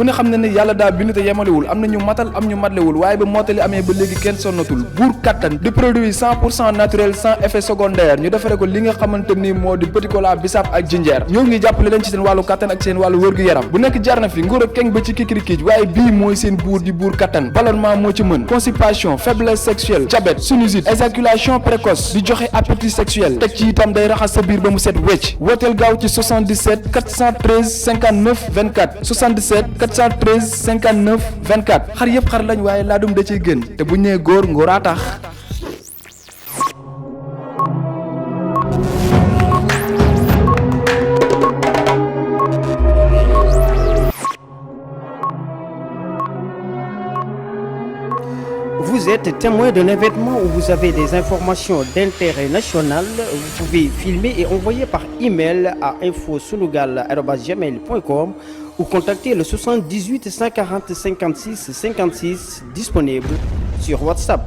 ku ne xam ne ne yàlla daa bind te yemalewul am na ñu matal am ñu matlewul waaye ba mottali amee ba léegi kenn sonnatul buur kattan di produit 100% naturel sans effet secondaire ñu defare ko li nga xamante ni moo di petit cola bisaab ak jinjeer ñoo ngi jàppale leen ci seen wàllu kattan ak seen wàllu wërgu-yaram bu nekk jarna fi nguur ak keng ba ci kikirikiij waaye bii mooy seen buur di buur kattan ballonnement moo ci mën constipation faiblesse sexuelle diabète sinusite éjaculation précoce di joxe appétit sexuel teg ci itam day raxas sa biir ba mu set wecc wooteel gaaw ci 77 413 59 24 77 413 59 24 xar yëpp xar lañ waaye laadum da ciy gën te bu ñu nee góor ngóoraa tax. Vous êtes témoin d'un événement où vous avez des informations d'intérêt national, vous pouvez filmer et envoyer par email à infosunugal@gmail.com ou contacter le 78 140 56 56 disponible sur WhatsApp.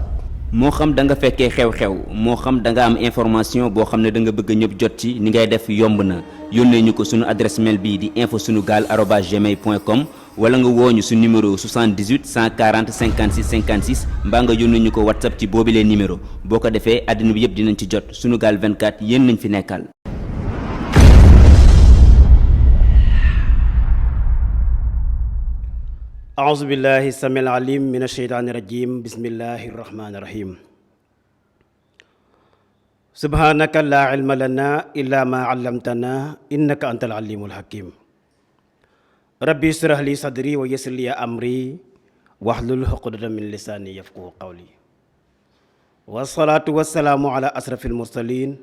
moo xam da nga fekkee xew-xew moo xam da nga am information boo xam ne da nga bëgg ñëpp jot ci ni ngay def yomb na yónnee ñu ko sunu adresse mail bii di infosunugal@gmail.com wala nga wooñu su numéro 78 140 56 56 mbaa nga yónnee ñu ko WhatsApp ci boobilee numéro boo ko defee àddina bi yëpp dinañ ci jot Sunugal 24 yéen nañ fi nekkal. أعوذ بالله السميع العليم من الشيطان الرجيم بسم الله الرحمن الرحيم سبحانك لا علم لنا إلا ما علمتنا إنك أنت العليم الحكيم ربي اشرح لي صدري ويسر لي أمري واحلل عقدة من لساني يفقهوا قولي والصلاة والسلام على أشرف المرسلين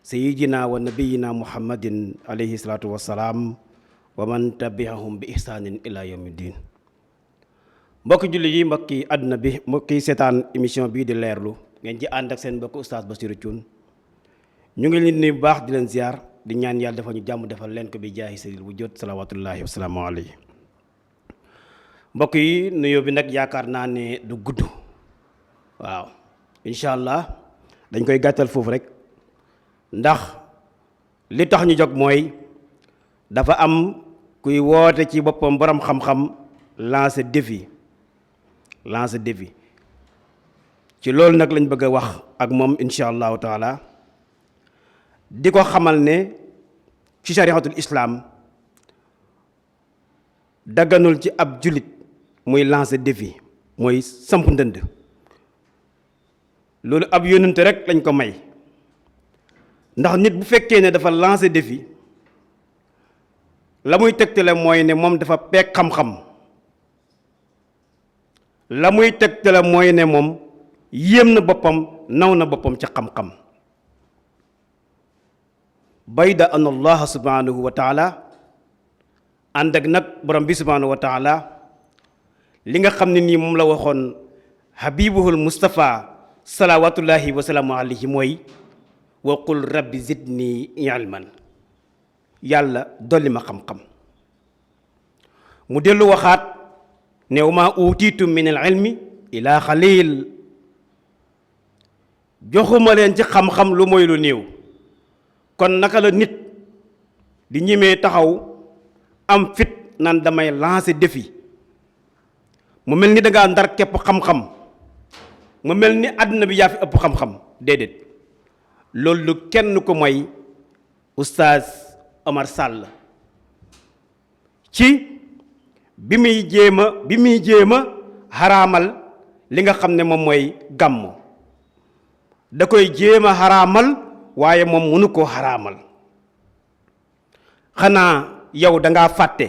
سيدنا ونبينا محمد عليه الصلاة والسلام ومن تبعهم بإحسان إلى يوم الدين mbokki julli yi mbokki àdduna bi mbokki seetaan émission bii di leerlu ngeen ci ànd ak seen mbokk oustaz Bassirou Thioune ñu ngi leen nuyu bu baax di leen ziar di ñaan yàlla defal ñu jàmm defal leen ko bi jaahi sayyidil wujuud salawaatullaahi wa salaamu alayhi mbokk yi nuyoo bi nag yaakaar naa ne du gudd waaw incha allah dañ koy gàttal foofu rek ndax li tax ñu jóg mooy dafa am kuy woote ci boppam borom xam-xam lancer défi ci loolu nag lañ bëgg a wax ak moom incha allahu taala di ko xamal ne ci shariatul islam dagganul ci ab jullit muy lancer défi mooy samp ndënd loolu ab yónnante rek lañ ko may ndax nit bu fekkee ne dafa lancer défi la muy tegtale mooy ne moom dafa peeg xam-xam la muy tegtale mooy ne moom yéem na boppam naw na boppam ci xam-xam bayda an allah subhanahu wa taala ànd ak nag borom bi subhanahu wa taala li nga xam ne nii moom la waxoon habibuhul mustafa salawatullahi wa salaamu alayhi mooy wa qul rabbi zidni ilman yàlla dolli ma xam-xam mu dellu waxaat ne wa maa utiitum min al ilmi ila xalil joxuma leen ci xam-xam lu mooy lu néew kon naka la nit di ñemee taxaw am fit nan damay lancer défi mu mel ni dangaa ndar képp xam-xam mu mel ni àdduna bi yaa fi ëpp xam-xam déedéet loolu kenn ko mooy oustaz Omar Sall ci bi muy jéema xaraamal li nga xam ne moom mooy gàmmu da koy jéema xaraamal waaye moom mënu koo xaraamal xanaa yow dangaa fàtte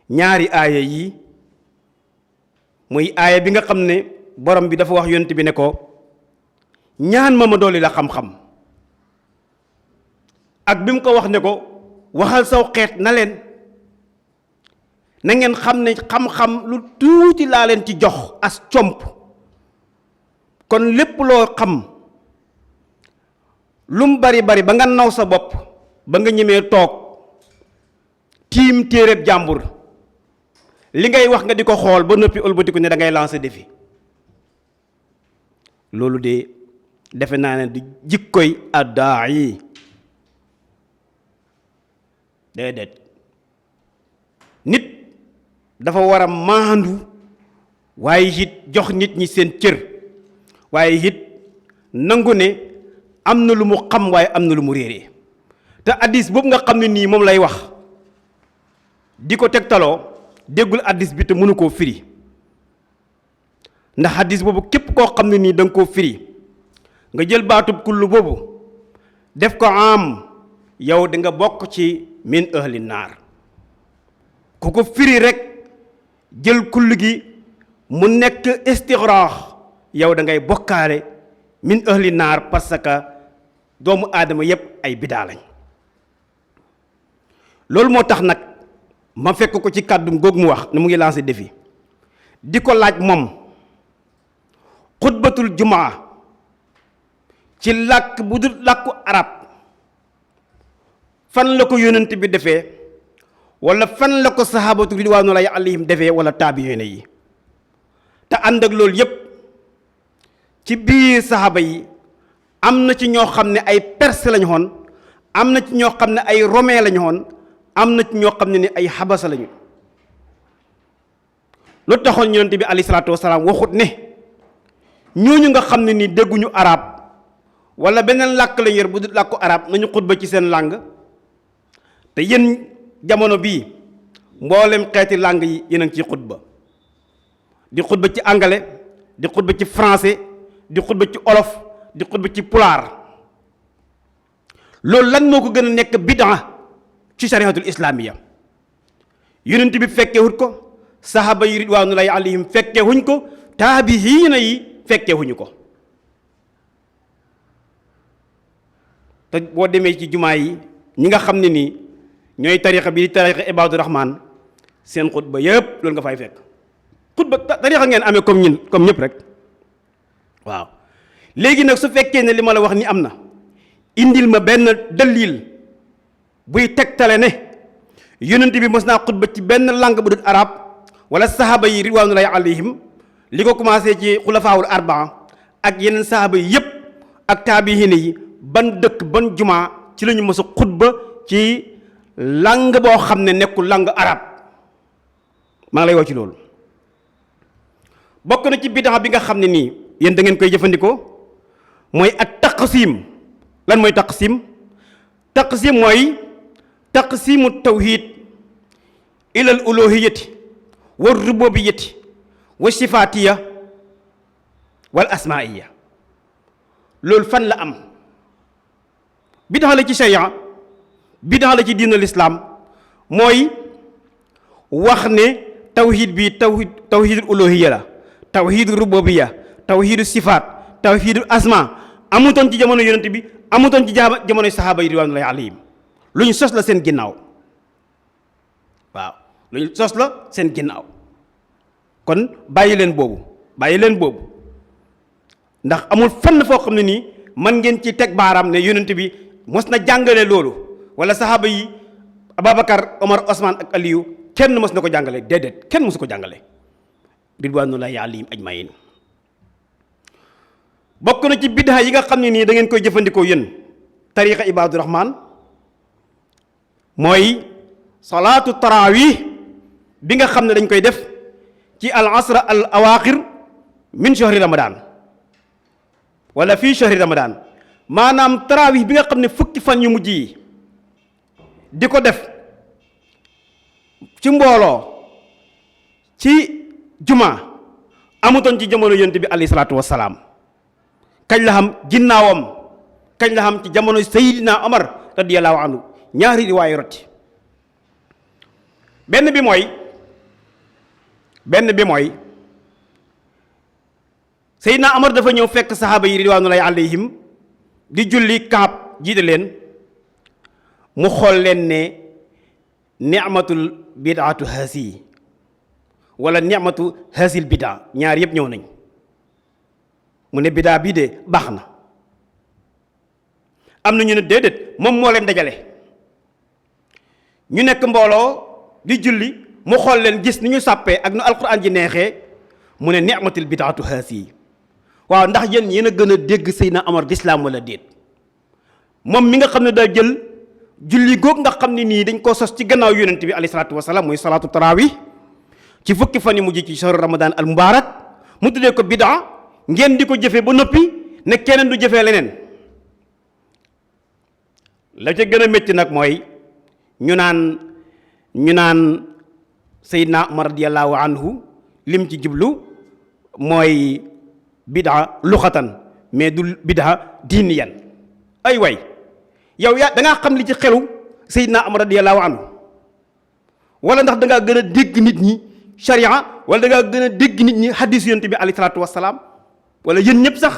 ñaari aaya yi muy aaya bi nga xam ne borom bi dafa wax yonent bi ne ko ñaan ma dolli la xam-xam ak bi mu ko wax ne ko waxal saw xeet na leen na ngeen xam ne xam-xam lu tuuti laa leen ci jox as comp kon lépp loo xam lu mu bari bari ba nga naw sa bopp ba nga ñemee toog tiim téereb jàmbur li ngay wax nga di ko xool ba noppi ëlbatiku ne da ngay lancer défi loolu de defe naa ne di jikkoy addaa yi déedéet nit dafa war a maandu waaye it jox nit ñi seen cër waaye it nangu ne am na lu mu xam waaye am na lu mu réeree te addis boobu nga xam ne nii moom lay wax di ko tegtaloo déggul addis bi te mënu koo firi ndax addis boobu képp koo xam ne nii da nga koo firi nga jël baatub kullu boobu def ko am yow di nga bokk ci min ahli naar ku ko firi rek jël kullu gi mu nekk istixraax yow da ngay bokkaale min ahli naar parce que doomu aadama yépp ay bidaa lañ loolu moo tax nag ma fekk ko ci kàddum googu mu wax ne mu ngi lancé défi di ko laaj moom xutbatul jumaa ci làkk bu dul làkku arab fan la ko yónnent bi defee wala fan la ko sahabatu ridwanullahi alayhim defee wala taabiyoone yi te ànd ak loolu yépp ci biir sahaba yi am na ci ñoo xam ne ay perse lañu xoon am na ci ñoo xam ne ay romain lañu xoon am na ci ñoo xam ne ni ay xabasa lañu lu taxoon yonent bi alayhi salaatu wasalaam waxut ne ñooñu nga xam ne ni dégguñu arab wala beneen làkk lañu yor bu dul làkku arab nañu xutba ci seen làng te yéen jamono bii mboolem xeeti làng yi yéen a ngi ciy xutba di xutba ci anglais di xutba ci français di xutba ci olof di xutba ci pulaar loolu lan moo ko gën a nekk bidaa ci shariatul islamiya yonent bi fekkewut ko sahaba yi ridwanullahi alayhim fekkewuñ ko taabihiina yi fekkewuñu ko te boo demee ci jumaa yi ñi nga xam ne nii ñooy tarixa bi di tarixa ibaadu rahmaan seen xutba yëpp loolu nga fay fekk xutba tarixa ngeen amee comme ñun comme ñëpp rek waaw léegi nag su fekkee ne li ma la wax ni am na indil ma benn dalil buy tegtale ne yonent bi mos naa xutba ci benn langue bu dul arab wala sahaba yi ridwanullahi alayhim li ko commencé ci xulafaawul arbaa ak yeneen sahaba yi yëpp ak taabihiina yi ban dëkk ban jumaa ci la ñu mos a xutba ci langue boo xam ne nekkul langue arab maa ngi lay woo ci loolu bokk na ci bidaa bi nga xam ne nii yéen da ngeen koy jëfandikoo mooy ak taqsim lan mooy taqsim taqsim mooy taqsimu tawhid ila al uluhiyati wa rububiyati wa sifatiya wal asmaiya loolu fan la am bidaa la ci sharia bidaa la ci diinal islaam mooy wax ne tawhid bi tawhidul uluhiyya la tawhidul rububiyya tawhidul sifaat tawhidul asma amutoon ci jamono yonent bi amutoon ci jamono sahaaba yi ridwanullahi alayhim lu ñu sos la seen ginnaaw waaw lu ñu sos la seen ginnaaw kon bàyyi leen boobu ndax amul fenn foo xam ne nii man ngeen ci teg baaraam ne yonent bi mos na jàngale loolu wala sahaaba yi Ababacar Omar Osman ak Aliyu kenn mos na ko jàngale déedéet kenn mosu ko jàngale ridwanullahi alayhim ajmain bokk na ci biddaa yi nga xam ne nii da ngeen koy jëfandikoo yéen tariqa ibaadu rahmaan mooy salaatu tarawih bi nga xam ne dañ koy def ci al asra al awaaxir min shahri ramadan wala fii shahri ramadan maanaam tarawih bi nga xam ne fukki fan yu mujj yi di ko def ci mbooloo ci juma amutoon ci jamono yonent bi alayhi salaatu wassalaam kañ la xam ginnaawam kañ la xam ci jamono Seydina Omar radiyallahu anhu ñaari riwaay rotti benn bi mooy Seydina Omar dafa ñëw fekk saxaaba yi ridwanullahi alayhim di julli Kaab jiite leen mu xool leen ne ni'matul bidaatu haasi wala ni'matu haasil bidaa ñaar yëpp ñëw nañ mu ne bidaa bii de baax na am na ñu ne déedéet moom moo leen dajale ñu nekk mbooloo di julli mu xool leen gis ni ñu sàppee ak nu alquran ji neexee mu ne ni'matul bidaatu haasi waaw ndax yéen a gën a dégg Seydina Omar d'islam wala déet moom mi nga xam ne daa jël julli goog nga xam ne nii dañ koo sos ci gannaaw yonent bi alayhi salaatu wasalaam mooy salaatu tarawih ci fukki fan yi mujj ci shahru ramadan al mubarak mu tuddee ko bid'a ngeen di ko jëfee ba noppi ne keneen du jëfee leneen. la ca gën a métti nag mooy ñu naan Seydina Umar radiyallahu anhu lim ci jublu mooy bid'a luxatan mais du bid'a diiniyan. ay way yow yaa da ngaa xam li ci xelu Seydina Umar radiyallahu anhu wala ndax da ngaa gën a dégg nit ñi sharia wala da ngaa gën a dégg nit ñi hadis yonent bi alayhi salaatu wassalaam wala yéen ñëpp sax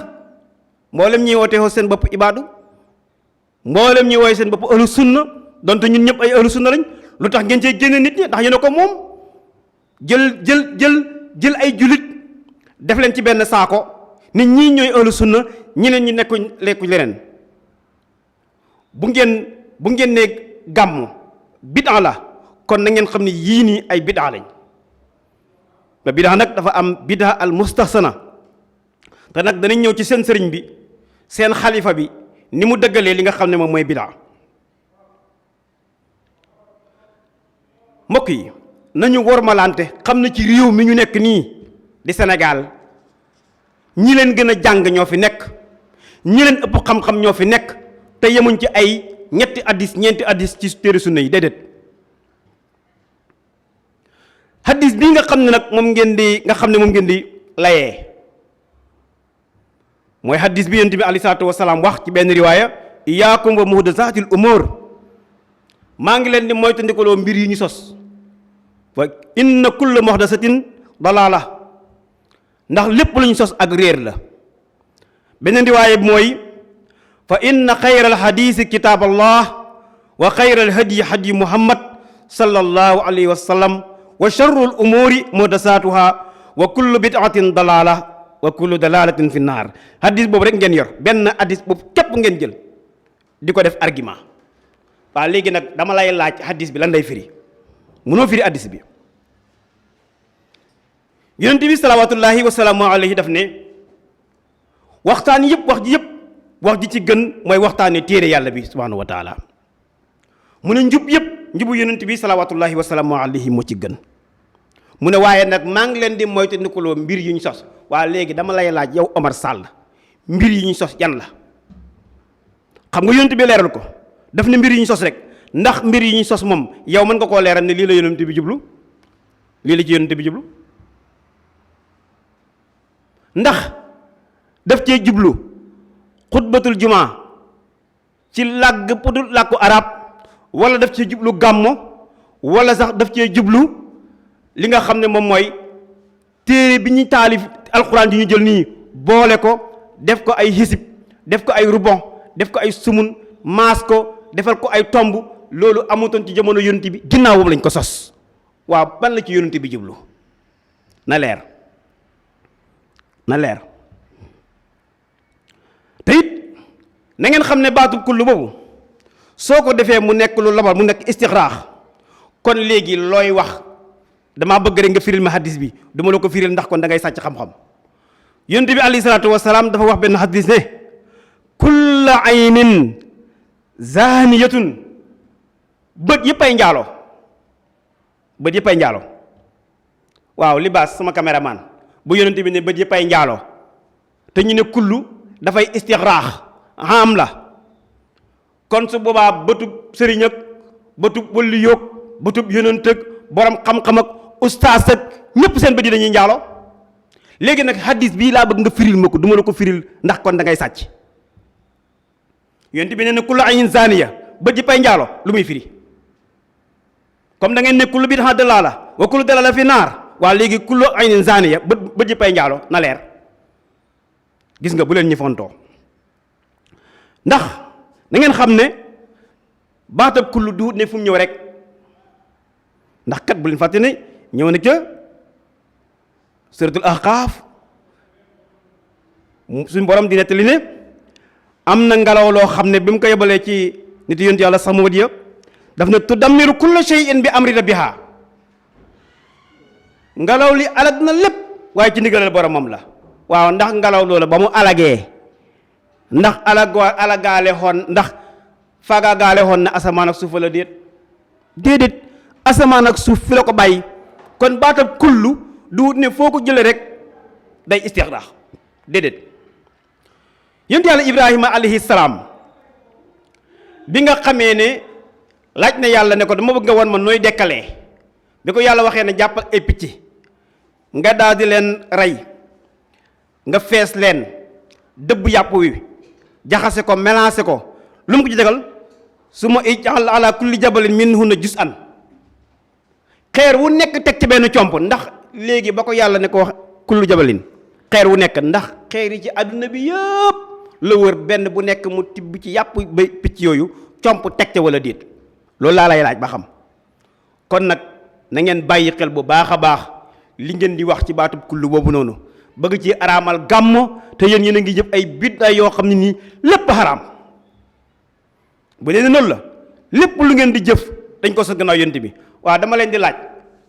mboolem ñuy wootee seen bopp ibaadu mboolem ñuy wooye seen bopp ahlu sunna donte ñun ñëpp ay ahlu sunna lañ lu tax ngeen cee génne nit ñi ndax yéen a ko moom jël ay julit def leen ci benn saako nit ñii ñooy ahlu sunna ñeneen ñi lekkuñ leneen bu ngeen ne gàmm bid'a la kon na ngeen xam ne yii nii ay bid'a lañ te bid'a nag dafa am bid'a al mustahsana te nag danañ ñëw ci seen sëriñ bi seen xalifa bi ni mu dëggalee li nga xam ne moom mooy bid'a. mbokk yi nañu wormalante xam ne ci réew mi ñu nekk nii di Sénégal ñi leen gën a jàng ñoo fi nekk ñi leen ëpp xam-xam ñoo fi nekk te yemuñ ci ay ñetti addis ñeenti addis ci téere sunna yi déedéet. hadis bii nga xam ne nag moom ngeen di layee mooy hadis bi yonent bi alayhi salaatu wasalaam wax ci benn riwaaya iyaakum wa muhdasaatil umuur maa ngi leen di moytandikuloo mbir yi ñu sos wa inna kulla muhdasatin dalaala ndax lépp lu ñu sos ak réer la. beneen riwaaya bi mooy fa inna xayral hadiisi kitaaballah wa xayral hadyi hadyi muhammad sallallahu alayhi wa sallam wa sharrul umuuri muhdasaatuha wa kullu bid'atin dalaala wa kullu dalalatin fi naar. hadis boobu rek ngeen yor benn hadis boobu képp ngeen jël di ko def argument. waaw léegi nag dama lay laaj hadis bi lan lay firi munoo firi hadis bi. yonent bi salawaatullahi wa salaamu alayhi daf ne waxtaan yëpp wax ji ci gën mooy waxtaane téere yàlla bi subhanahu wa taala mu ne njubu yonent bi salawaatullahi wa salaamu alayhi moo ci gën. mu ne waaye nag maa ngi leen di moytandikuloo mbir yu ñu sos. waa léegi dama lay laaj yow Omar Sall mbir yi ñu sos yan la xam nga yonent bi leeral ko daf ne mbir yi ñu sos rek ndax mbir yi ñu sos moom yow mën nga koo leeral ne lii la yonent bi jublu lii la ci yonent bi jublu ndax daf cee jublu xutbatul jumaa ci làkku arab wala daf cee jublu gàmmo wala sax daf cee jublu li nga xam ne moom mooy téere bi ñuy taalif alxuraan ji ñu jël nii boole ko def ko ay hisib def ko ay rubon def ko ay sumun maas ko defal ko ay tomb loolu amutoon ci jamono yonent bi ginnaawam lañ ko sos. waaw ban la ci yonent bi jublu na leer te it na ngeen xam ne baatu kullu boobu soo ko defee mu nekk lu labal mu nekk istixraax kon léegi looy wax damaa bëgg rek nga firil ma hadis bi duma la ko firil ndax kon da ngay sàcc xam-xam. yonent bi alayhi salaatu wasalaam dafa wax benn hadis ne kulla aynin zaaniyatun bët yëpp ay njaalo waaw libaas sama caméraman bu yonent bi ne bët yëpp ay njaalo te ñu ne kullu dafay istixraax am la kon su boobaa bëtub sëriñ ak bëtub wëlli yoog bëtub yonent ak borom xam-xam ak ustaas ak ñëpp seen bët yi dañuy njaalo. léegi nag hadis bii laa bëgg nga firil ma ko duma la ko firil ndax kon da ngay sàcc. yonent bi nee na kullu aynin zaaniya bët yëpp ay njaalo lu muy firi comme da ngeen ne kullu bid'a dalaala wa kullu dalaala fi naar waa léegi kullu aynin zaaniya bët yëpp ay njaalo na leer. gis nga bu leen ñi fontoo ndax da ngeen xam ne baatab kullu duut ne fu mu ñëw rek ndax kat bu leen fàtte ne ñëw na ca suratul ahqaaf suñ borom di nettali ne am na ngelaw loo xam ne bi mu ko yebalee ci nit yonent yàlla Samuud ya daf ne tudammiru kulla shay'in bi amri rabbiha ngelaw li alag na lépp waaye ci ndigalal boromam la. waaw ndax ngelaw loola ba mu alagee ndax alagaale xoon ndax faagaagaale xoon na asamaan ak suuf la déedéet asamaan ak suuf fi la ko bàyyi kon baatab kullu du ne foo ko jëlee rek day istixraax déedéet. yonent yàlla Ibrahima alayhi salaam bi nga xamee ne laaj na yàlla ne ko dama bëgg nga wan ma nooy dekkalee bi ko yàlla waxee ne jàppal ay picc nga daal di leen rey nga fees leen dëbb yàpp wi jaxase ko mélangé ko lu mu ko ci degal su ma ij'al ala kulli jabalin minhunna juz'an xeer wu nekk teg ci benn comp ndax léegi ba ko yàlla ne ko wax kullu jabalin xeer wu nekk ndax xeer yi ci àdduna bi yëpp la wër benn bu nekk mu tibb ci yàpp ba picc yooyu comp teg ca wala déet loolu laa lay laaj ba xam. kon nag na ngeen bàyyi xel bu baax a baax li ngeen di wax ci baatub kullu boobu noonu bëgg ci araamal gàmmo te yéen a ngi jëf ay bidda yoo xam ne nii lépp xaraam. bu dee noonu la lépp lu ngeen di jëf dañ ko sa gannaaw yonent bi waaw dama leen di laaj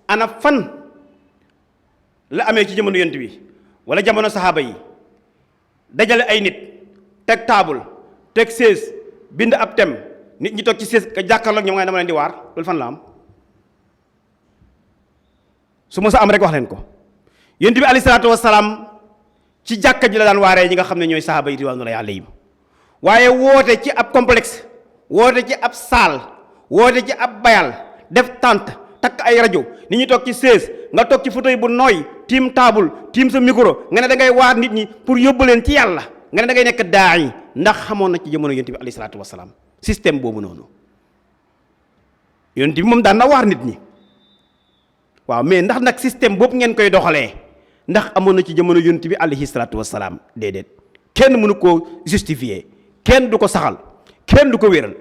ana fan la amee ci jamono yonent bi wala jamono saxaaba yi dajale ay nit teg taabul teg sées bind ab tem nit ñi toog ci sées ka jàkkaarloog ñoom nga dama leen di waar loolu fan la am su ma sa am rek wax leen ko. yonent bi alayhi salaatu wasalaam ci jàkka ji la daan waaree ñi nga xam ne ñooy saxaaba yi ridwanullahi alayhim waaye woote ci ab complexe woote ci ab saal woote ci ab bayal def tànt takk ay rajo nit ñi toog ci sées nga toog ci fauteuil bu nooy tiim taabul tiim sa micro nga ne da ngay waar nit ñi pour yóbbu leen ci yàlla nga ne da ngay nekk daa yi ndax xamoon na ci jamono yonent bi alayhi salaatu wasalaam système boobu noonu yonent bi moom daan na waar nit ñi waaw mais ndax nag système boobu ngeen koy doxalee ndax amoon na ci jamono yonent bi alayhi salaatu wasalaam déedéet kenn mënu koo justifier kenn du ko saxal kenn du ko wéral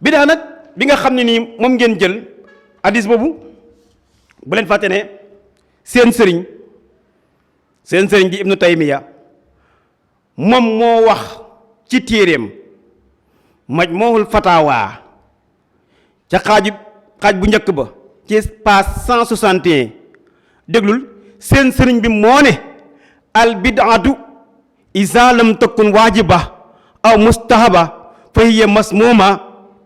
bidaa nag bi nga xam ne nii moom ngeen jël hadis boobu bu leen fàtte ne seen sëriñ di ibnu taymiya moom moo wax ci téeréem majmuhul fatawa ca xaaj bu njëkk ba ci page 161 déglul seen sëriñ bi moo ne al bid'atu iza lam takun waajiba aw mustahaba fa hiya masmuma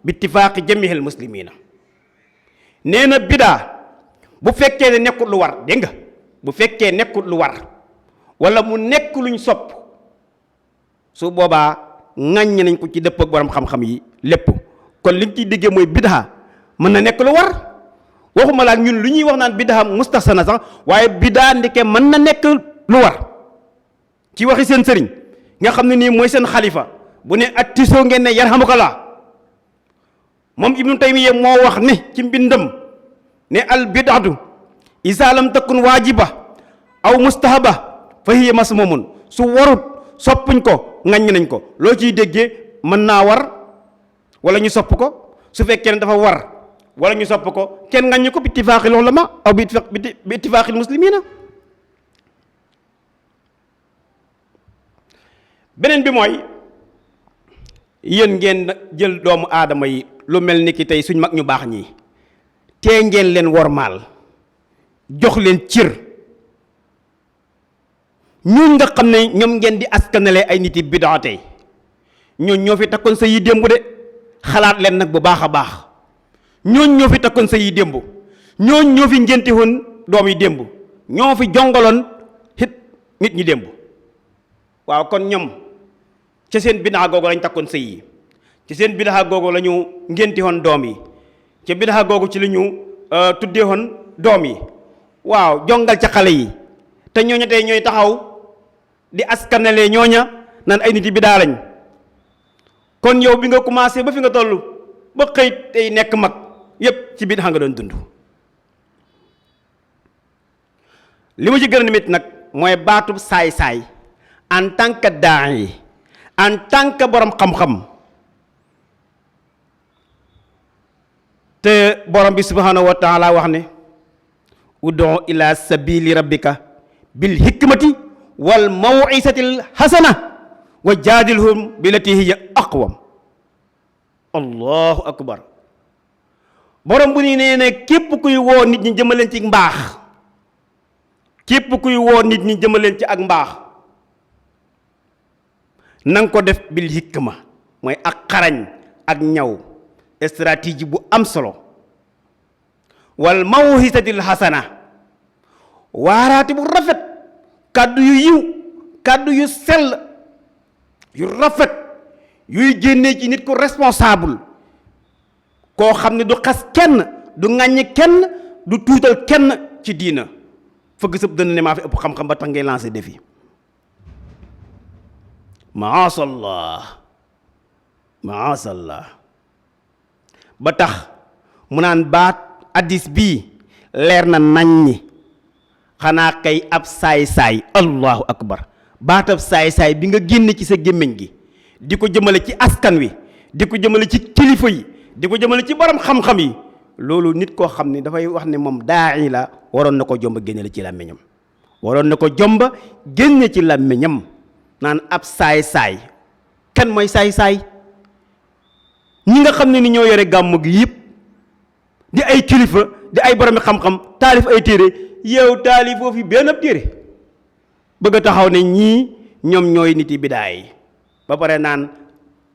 bi ittifaaqi jamihil muslimina nee na bidaa bu fekkee ne nekkul lu war dégg nga bu fekkee nekkul lu war wala mu nekk luñ sopp su boobaa ŋàññ nañ ko ci dëpp ak borom xam-xam yi lépp kon liñ ciy déggee mooy bidaa mën na nekk lu war waxuma la ak ñun lu ñuy wax naan bidaa mustahsana sax waaye bidaa ndeke mën na nekk lu war ci waxi seen sëriñ nga xam ne nii mooy seen xalifa bu ne at tisoo ngeen ne yarhamukallah moom ibnu taymiya moo wax ne ci mbindam ne al bid'atu isa lam takun waajiba aw mustahaba fa hiya masmumun su warut soppuñ ko ŋaññ nañ ko loo ciy déggee mën naa war wala ñu sopp ko su fekkee ne dafa war wala ñu sopp ko kenn ŋaññ ko bi ittifaaqil ulama aw bi ittifaaqil muslimina beneen bi mooy yéen ngeen jël doomu aadama yi lu mel ni ki tey suñ mag ñu baax ñi tee ngeen leen wormaal jox leen cër ñun nga xam ne ñoom ngeen di askanale ay nit yi bidaa tey ñooñ ñoo fi takkoon sa yi démb de xalaat leen nag bu baax a baax ñooñ ñoo fi takkoon sa yi démb ñooñ ñoo fi ngénte woon doom yi démb ñoo fi jongaloon hit nit ñi démb waaw kon ñoom ca seen bidaa googu lañ takkoon sëy yi ci seen bidaa googu la ñu ngénti woon doom yi ca bidaa googu ci li ñu tuddee woon doom yi waaw jongal ca xale yi te ñooña tey ñooy taxaw di askanale ñooña naan ay nit yi bidaa lañ kon yow bi nga commencé ba fi nga toll ba xëy tey nekk mag yépp ci bidaa nga doon dund li ma ci gën a mit nag mooy baatub saay-saay en tant que daa'i en tant que borom xam-xam te borom bi subhanahu wa taala wax ne ud'u ila sabili rabbika bil hikmati wal maw'izatil hasana wa jaadilhum billati hiya aqwam allahu akbar borom bu ni nee ne képp kuy woo nit ñi jëmaleen ci mbaax képp kuy woo nit ñi jëmaleen ci ak mbaax nanga ko def bil hikma mooy ak xarañ ak ñaw stratégie bu am solo wal mawhisatil hasana waaraate bu rafet kàddu yu yiw kàddu yu sell yu rafet yuy génnee ci nit ku responsable koo xam ne du xas kenn du ŋàññi kenn du tuutal kenn ci diina fëgg sëb dënn ne maa fi ëpp xam-xam ba tax ngay lancé défi maasallah ba tax mu naan baat addis bii leer na naññi xanaa kay ab saay-saay allahu akbar baatab saay-saay bi nga génne ci sa gémmiñ gi di ko jëmale ci askan wi di ko jëmale ci kilifa yi di ko jëmale ci borom xam-xam yi loolu nit koo xam ne dafay wax ne moom daa'i la waroon na ko jomba génne ci làmmiñam waroon na ko jomba génne ci làmmiñam naan ab saay-saay kan mooy saay-saay ñi nga xam ne ni ñoo yore gàmmu gi yëpp di ay kilifa di ay borom xam-xam taalif ay téere yow taalifoo fi benn ab téere bëgg a taxaw ne ñii ñoom ñooy nit yi bidaa yi ba pare naan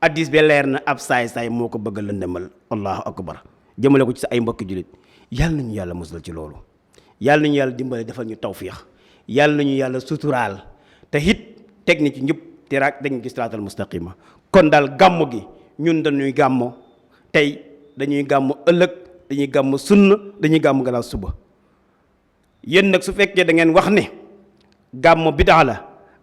addis bi leer na ab saay-saay moo ko bëgg a lëndëmal allahu akbar jëmale ko ci sa ay mbokki jullit yàlla nañu yàlla musal ci loolu yàlla nañu yàlla dimbale defal ñu tawfiix yàlla nañu yàlla suturaal te it teg ni ci njub te raak teg ñu ci siraatal mustaqima kon daal gàmmu gi ñun dañuy gàmmo tey dañuy gàmmo ëllëg dañuy gàmmo sunna dañuy gàmmo gannaaw suba yéen nag su fekkee da ngeen wax ne gàmmo bidaa la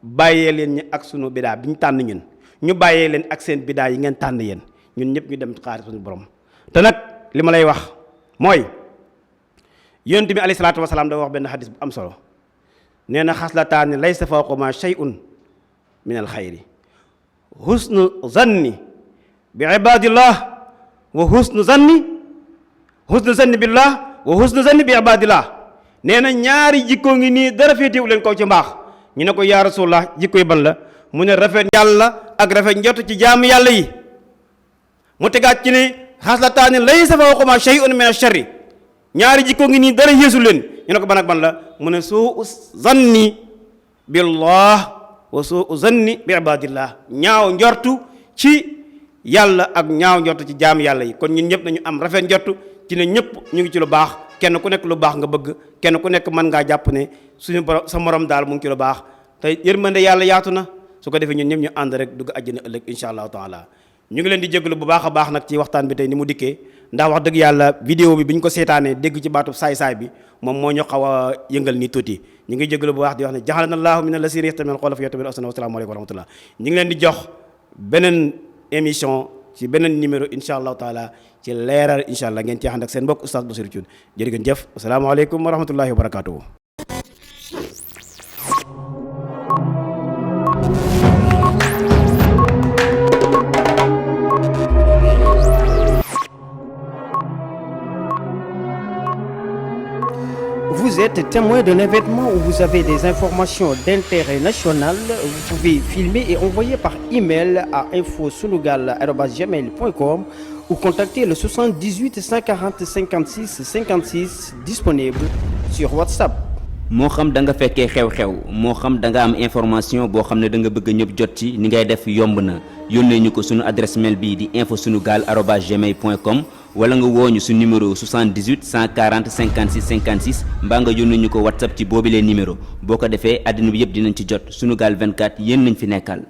bàyyee leen ñi ak sunu bidaa bi ñu tànn ñun ñu bàyyee leen ak seen bidaa yi ngeen tànn yéen ñun ñëpp ñu dem xaar suñu borom te nag li ma lay wax mooy yonent bi alayhi salaatu wasalaam da wax benn xadis bu am solo nee na xaslataani laysa fawqahumaa shay'un min al xayri husnu zanni bi ibadillah wa husnu zanni billah wa husnu zanni bi ibadillah nee na ñaari jikko ngi nii dara féetewu leen kaw ci mbaax ñu ne ko yaa rasulullah jikko yi ban la mu ne rafet yàlla ak rafet njort ci jaamu yàlla yi mu tegaat ci ne xaslataani laysa fawqahumaa shay'un min ash-sharri ñaari jikko ngi nii dara yéesu leen ñu ne ko ban ak ban la mu ne suu zanni billah wa suu zanni bi ibadillah ñaaw njortu ci yàlla ak ñaaw njortu ci jaamu yàlla yi kon ñun ñëpp nañu am rafet njortu ci ne ñëpp ñu ngi ci lu baax kenn ku nekk lu baax nga bëgg kenn ku nekk mën ngaa jàpp ne suñu borom sa morom daal mu ngi ci lu baax te yërmande yàlla yaatu na su ko defee ñun ñëpp ñu ànd rek dugg àjjana ëllëg insha allahu taala ñu ngi leen di jégalu bu baax a baax nag ci waxtaan bi tey ni mu dikkee ndax wax dëgg yàlla vidéo bi ñu ko seetaanee dégg ci baatub saay-saay bi moom moo ñu xaw a yëngal nii tuuti ñu ngi jégalu bu baax di wax ne jaxalana allahu min allazina yastami'una al-qawla fayattabi'una ahsanahu wa salaamu aleykum wa rahmatullah ñu ngi leen di jox beneen émission ci beneen numéro insha allahu taala ci leeral insha allah ngeen ci ànd ak seen mbokk oustaz Bassirou Thioune jërë ngeen jëf asalaamaaleykum wa rahmatullahi wa barakatuhu. Vous êtes témoin d'un événement où vous avez des informations d'intérêt national, vous pouvez filmer et envoyer par email à info-sunugal@gmail.com ou contacter le 78 140 56 56 disponible sur WhatsApp. moo xam da nga fekkee xew-xew moo xam da nga am information boo xam ne da nga bëgg ñëpp jot ci ni ngay def yomb na yónnee ñu ko sunu adresse mail bii di info-sunugal@gmail.com wala nga wooñu su numéro 78 140 56 56 mbaa nga yónnee ñu ko WhatsApp ci boobilee numéro boo ko defee àddina bi yëpp dinañ ci jot Sunugal 24 yéen nañ fi nekkal.